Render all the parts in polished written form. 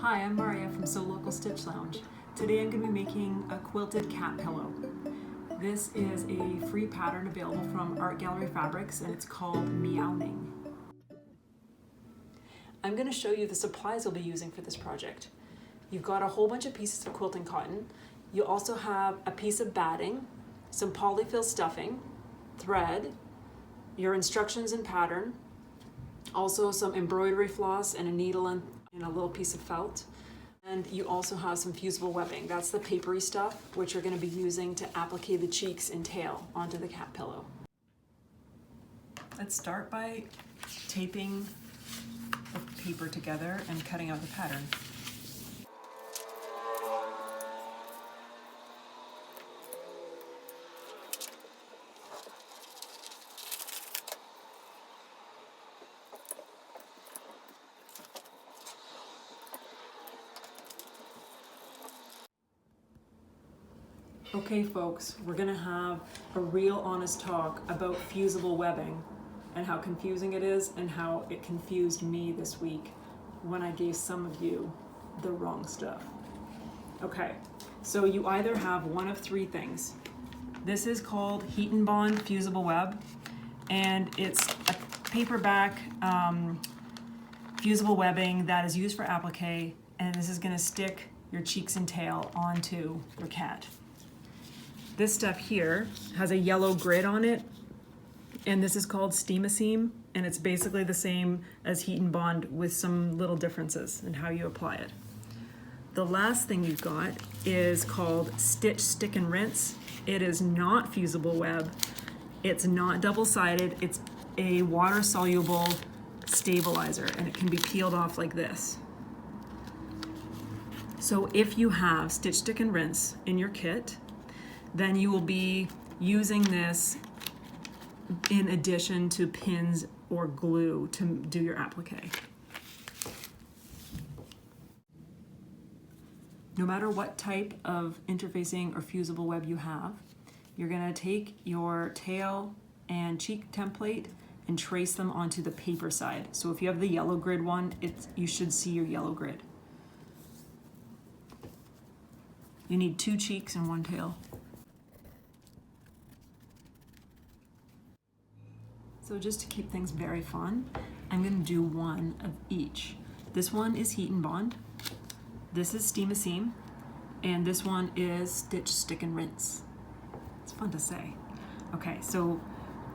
Hi, I'm Maria from So Local Stitch Lounge. Today I'm going to be making a quilted cat pillow. This is a free pattern available from Art Gallery Fabrics and it's called Meowning. I'm going to show you the supplies we'll be using for this project. You've got a whole bunch of pieces of quilting cotton. You also have a piece of batting, some polyfill stuffing, thread, your instructions and pattern, also some embroidery floss and a needle and a little piece of felt. And you also have some fusible webbing. That's the papery stuff, which you're going to be using to applique the cheeks and tail onto the cat pillow. Let's start by taping the paper together and cutting out the pattern. Okay folks, we're gonna have a real honest talk about fusible webbing and how confusing it is and how it confused me this week when I gave some of you the wrong stuff. Okay, so you either have one of three things. This is called Heat and Bond Fusible Web, and it's a paperback fusible webbing that is used for applique, and this is gonna stick your cheeks and tail onto your cat. This stuff here has a yellow grid on it, and this is called Steam-A-Seam, and it's basically the same as Heat and Bond with some little differences in how you apply it. The last thing you've got is called Stitch, Stick, and Rinse. It is not fusible web. It's not double-sided. It's a water-soluble stabilizer, and it can be peeled off like this. So if you have Stitch, Stick, and Rinse in your kit, then you will be using this in addition to pins or glue to do your applique. No matter what type of interfacing or fusible web you have, you're gonna take your tail and cheek template and trace them onto the paper side. So if you have the yellow grid one, you should see your yellow grid. You need 2 cheeks and 1 tail. So just to keep things very fun, I'm gonna do one of each. This one is Heat and Bond, this is Steam-A-Seam, and this one is Stitch, Stick, and Rinse. It's fun to say. Okay, so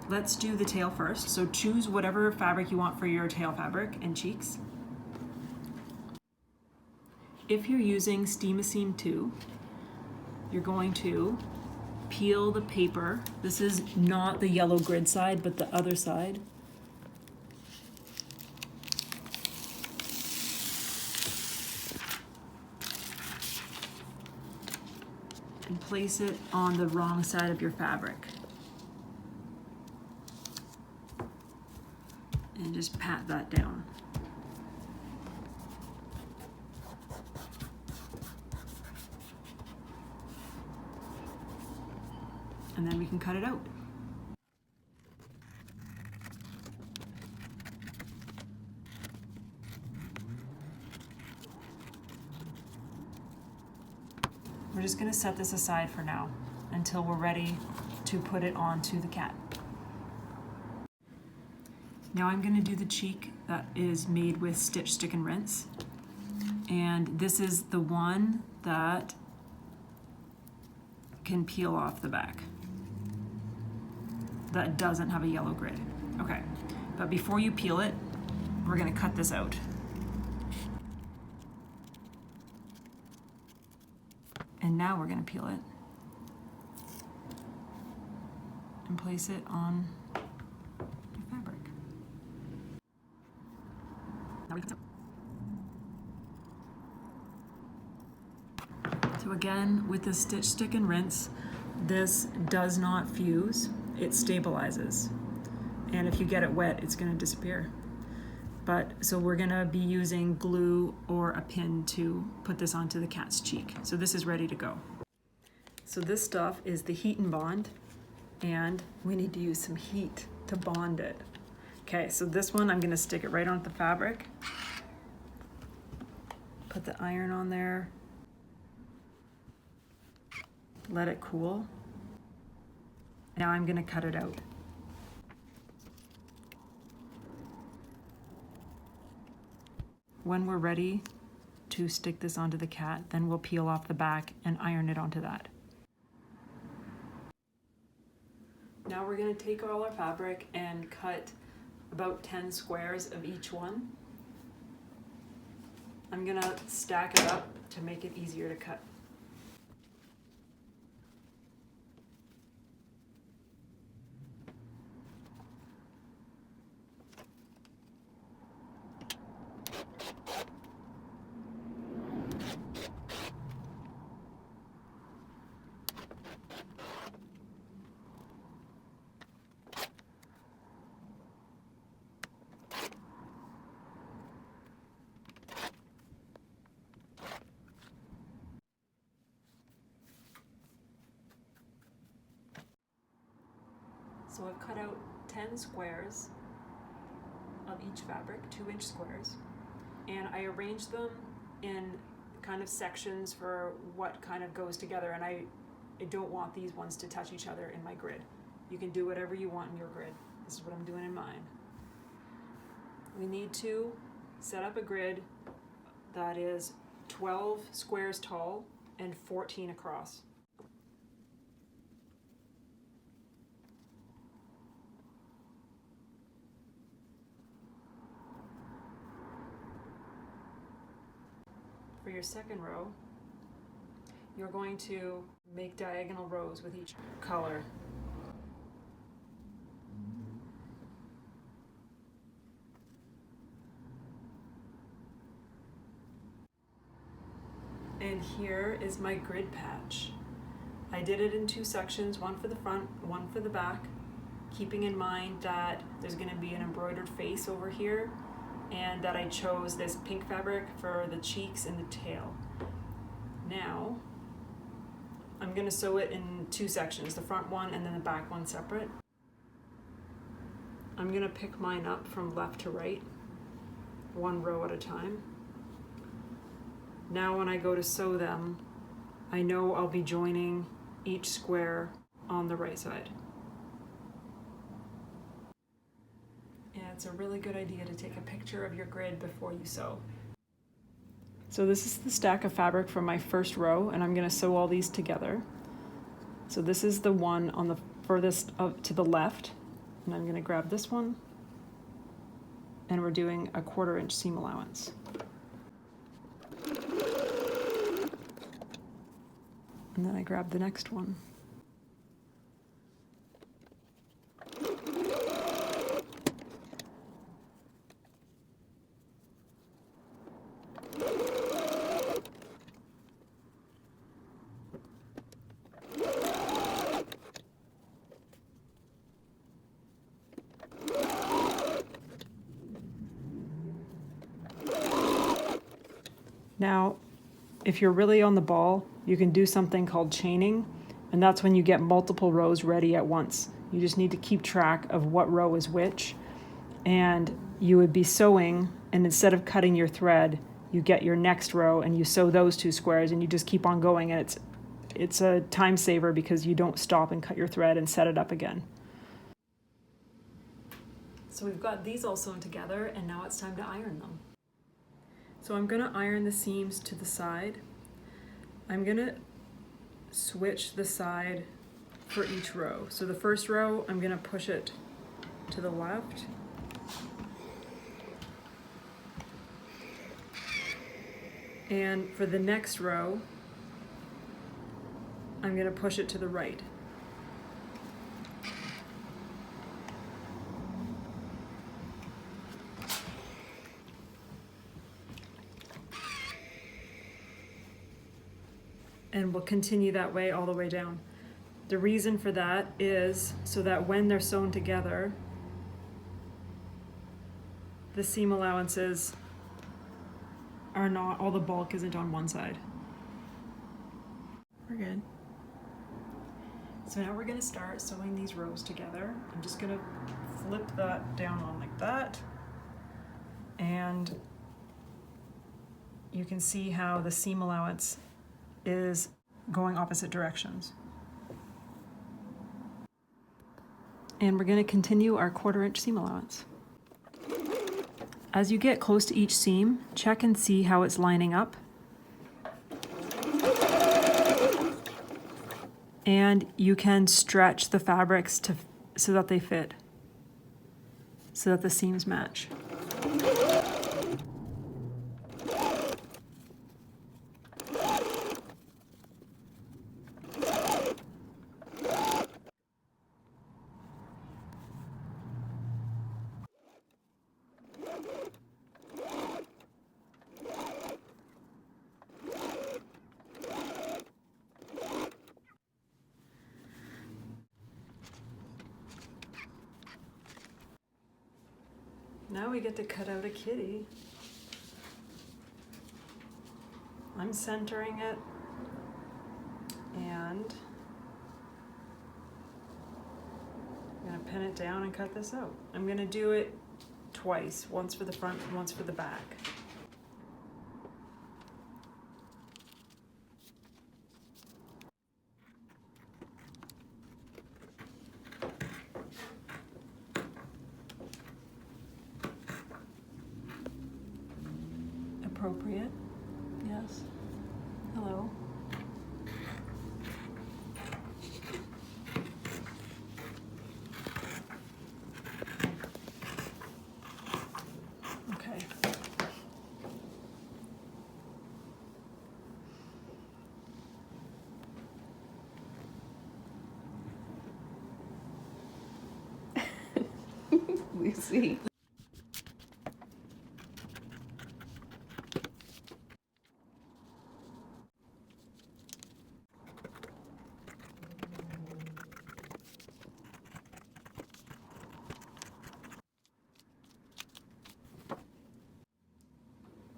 let's do the tail first. So choose whatever fabric you want for your tail fabric and cheeks. If you're using Steam-A-Seam 2, you're going to peel the paper. This is not the yellow grid side, but the other side. And place it on the wrong side of your fabric. And just pat that down. And then we can cut it out. We're just going to set this aside for now until we're ready to put it onto the cat. Now I'm going to do the cheek that is made with Stitch, Stick, and Rinse. And this is the one that can peel off the back. That doesn't have a yellow grid. Okay, but before you peel it, we're gonna cut this out. And now we're gonna peel it and place it on your fabric. Now we cut it out. So again, with the Stitch, Stick, and Rinse, this does not fuse. It stabilizes, and if you get it wet, it's going to disappear. So we're going to be using glue or a pin to put this onto the cat's cheek. So this is ready to go. So this stuff is the Heat and Bond, and we need to use some heat to bond it. Okay, so this one I'm going to stick it right onto the fabric. Put the iron on there. Let it cool. Now I'm gonna cut it out. When we're ready to stick this onto the cat, then we'll peel off the back and iron it onto that. Now we're gonna take all our fabric and cut about 10 squares of each one. I'm gonna stack it up to make it easier to cut. So I've cut out 10 squares of each fabric, 2-inch squares, and I arranged them in kind of sections for what kind of goes together, and I don't want these ones to touch each other in my grid. You can do whatever you want in your grid. This is what I'm doing in mine. We need to set up a grid that is 12 squares tall and 14 across. For your second row, you're going to make diagonal rows with each color. And here is my grid patch. I did it in 2 sections, one for the front, one for the back, keeping in mind that there's going to be an embroidered face over here, and that I chose this pink fabric for the cheeks and the tail. Now, I'm gonna sew it in 2 sections, the front one and then the back one separate. I'm gonna pick mine up from left to right, 1 row at a time. Now when I go to sew them, I know I'll be joining each square on the right side. It's a really good idea to take a picture of your grid before you sew. So this is the stack of fabric from my first row, and I'm going to sew all these together. So this is the one on the furthest up to the left, and I'm going to grab this one, and we're doing a 1/4 inch seam allowance. And then I grab the next one. Now, if you're really on the ball, you can do something called chaining, and that's when you get multiple rows ready at once. You just need to keep track of what row is which, and you would be sewing, and instead of cutting your thread, you get your next row and you sew those 2 squares, and you just keep on going, and it's a time saver because you don't stop and cut your thread and set it up again. So we've got these all sewn together, and now it's time to iron them. So I'm going to iron the seams to the side. I'm going to switch the side for each row. So the first row, I'm going to push it to the left. And for the next row, I'm going to push it to the right. And we'll continue that way all the way down. The reason for that is so that when they're sewn together, the seam allowances are not, all the bulk isn't on one side. We're good. So now we're gonna start sewing these rows together. I'm just gonna flip that down on like that. And you can see how the seam allowance is going opposite directions. And we're going to continue our 1/4 inch seam allowance. As you get close to each seam, check and see how it's lining up. And you can stretch the fabrics so that they fit, so that the seams match. Now we get to cut out a kitty. I'm centering it, and I'm gonna pin it down and cut this out. I'm gonna do it twice, once for the front and once for the back. Appropriate, yes. Hello. Okay. Lucy.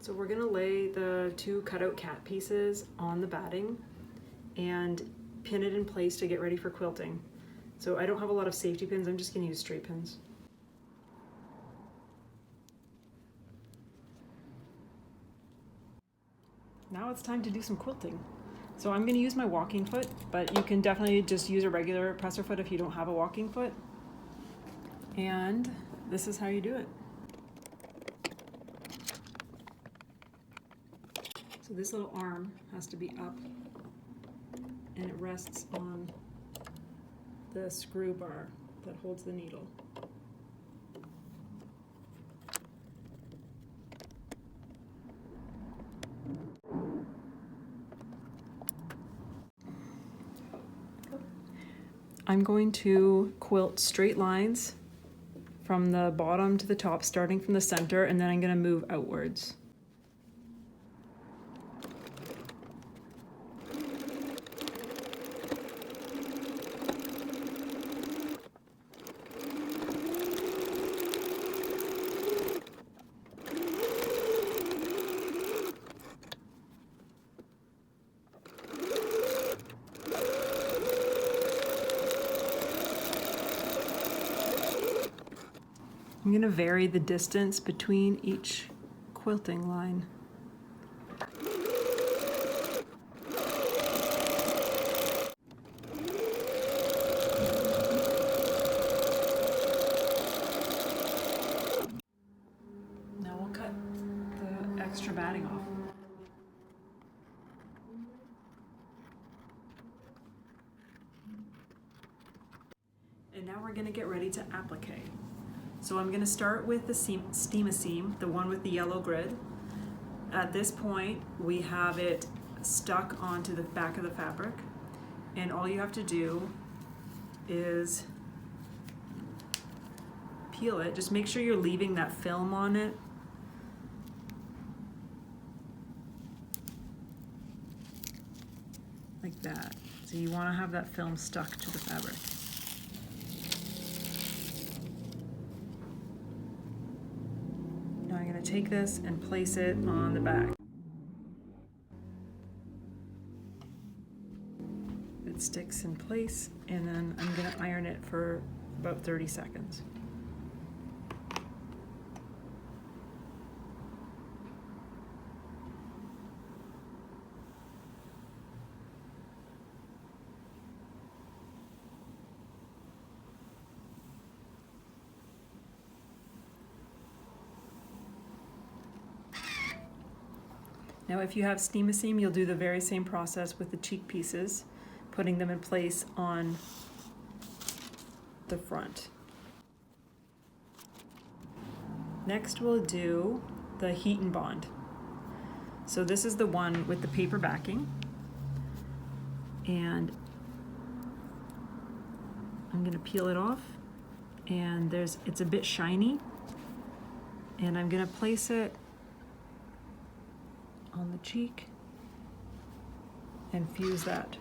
So we're gonna lay the 2 cutout cat pieces on the batting and pin it in place to get ready for quilting. So I don't have a lot of safety pins, I'm just gonna use straight pins. Now it's time to do some quilting. So I'm gonna use my walking foot, but you can definitely just use a regular presser foot if you don't have a walking foot. And this is how you do it. So this little arm has to be up, and it rests on the screw bar that holds the needle. I'm going to quilt straight lines from the bottom to the top, starting from the center, and then I'm going to move outwards. I'm going to vary the distance between each quilting line. Now we'll cut the extra batting off. And now we're going to get ready to applique. So I'm going to start with the steam-a seam, the one with the yellow grid. At this point, we have it stuck onto the back of the fabric, and all you have to do is peel it. Just make sure you're leaving that film on it. Like that. So you want to have that film stuck to the fabric. Now I'm going to take this and place it on the back. It sticks in place, and then I'm going to iron it for about 30 seconds. Now if you have steam-a-seam, you'll do the very same process with the cheek pieces, putting them in place on the front. Next we'll do the heat and bond. So this is the one with the paper backing, and I'm gonna peel it off, and it's a bit shiny, and I'm gonna place it on the cheek and fuse that.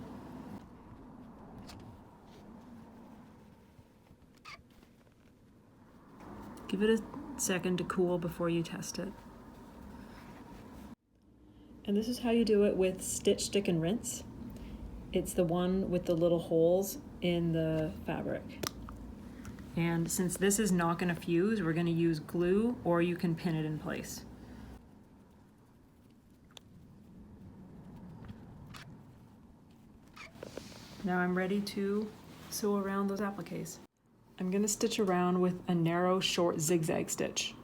Give it a second to cool before you test it. And this is how you do it with Stitch, Stick, and Rinse. It's the one with the little holes in the fabric. And since this is not going to fuse, we're going to use glue, or you can pin it in place. Now I'm ready to sew around those appliques. I'm going to stitch around with a narrow, short zigzag stitch.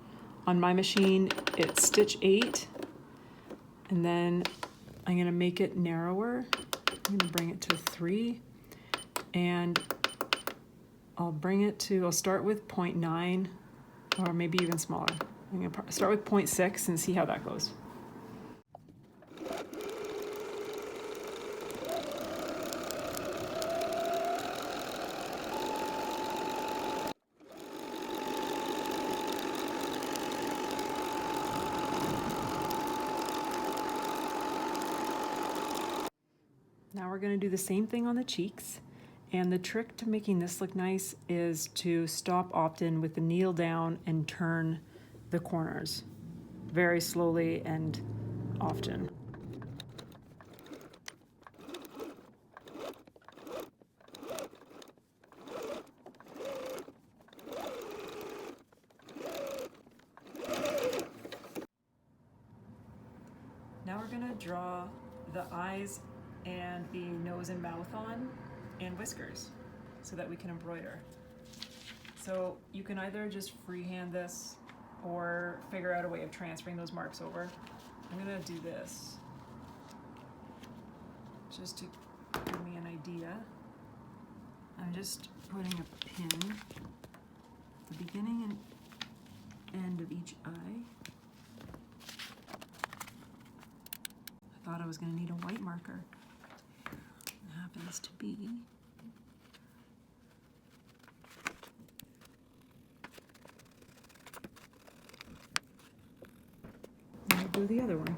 On my machine, it's stitch 8, and then I'm going to make it narrower. I'm going to bring it to 3, and I'll start with 0.9, or maybe even smaller. I'm going to start with 0.6 and see how that goes. Now we're going to do the same thing on the cheeks, and the trick to making this look nice is to stop often with the needle down and turn the corners very slowly and often. Now we're going to draw the eyes and the nose and mouth on, and whiskers, so that we can embroider. So you can either just freehand this or figure out a way of transferring those marks over. I'm gonna do this just to give me an idea. I'm just putting a pin at the beginning and end of each eye. I thought I was gonna need a white marker. Happens to be I'll do the other one.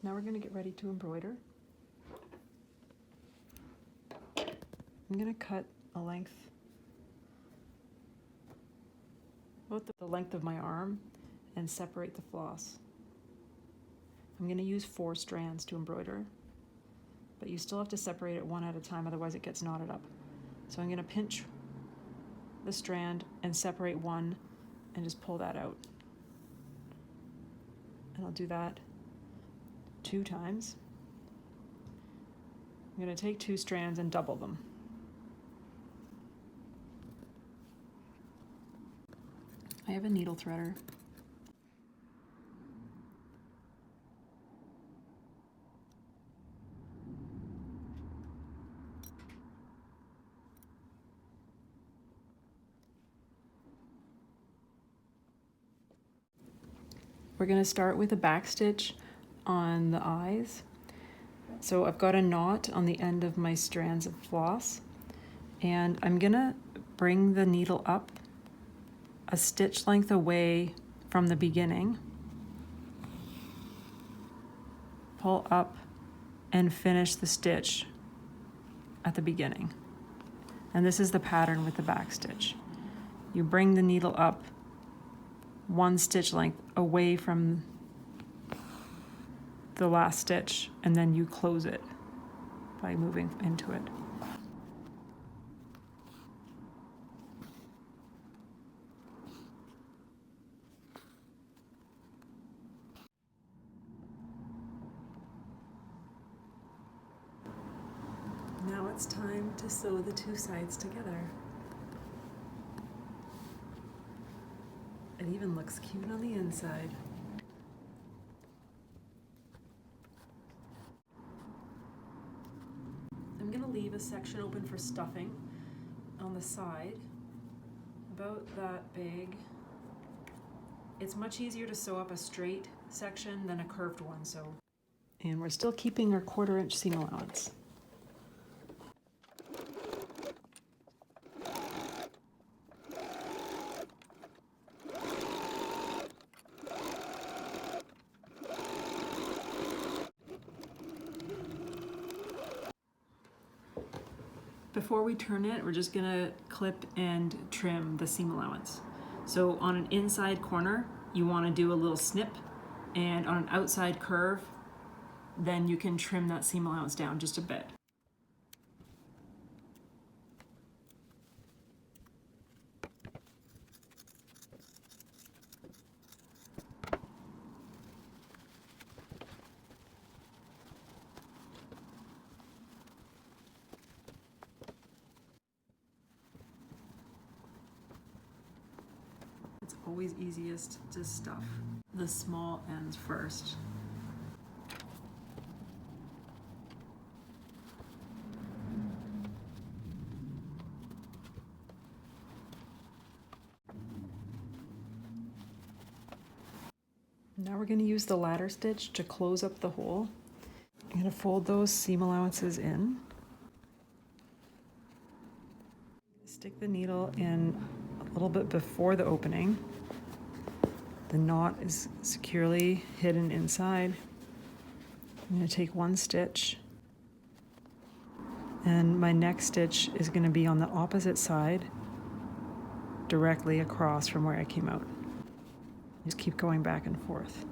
Now we're going to get ready to embroider. I'm going to cut a length, about the length of my arm, and separate the floss. I'm going to use 4 strands to embroider, but you still have to separate it one at a time, otherwise it gets knotted up. So I'm going to pinch the strand and separate one and just pull that out. And I'll do that 2 times. I'm going to take 2 strands and double them. I have a needle threader. We're going to start with a back stitch on the eyes. So I've got a knot on the end of my strands of floss, and I'm going to bring the needle up a stitch length away from the beginning, pull up, and finish the stitch at the beginning. And this is the pattern with the back stitch. You bring the needle up one stitch length away from the last stitch, and then you close it by moving into it. Now it's time to sew the two sides together. It even looks cute on the inside. I'm going to leave a section open for stuffing on the side, about that big. It's much easier to sew up a straight section than a curved one, so. And we're still keeping our 1/4 inch seam allowance. Before we turn it, we're just gonna clip and trim the seam allowance. So on an inside corner, you wanna do a little snip, and on an outside curve, then you can trim that seam allowance down just a bit. It's always easiest to stuff the small ends first. Now we're going to use the ladder stitch to close up the hole. I'm going to fold those seam allowances in. Stick the needle in a little bit before the opening. The knot is securely hidden inside. I'm going to take one stitch, and my next stitch is going to be on the opposite side, directly across from where I came out. Just keep going back and forth.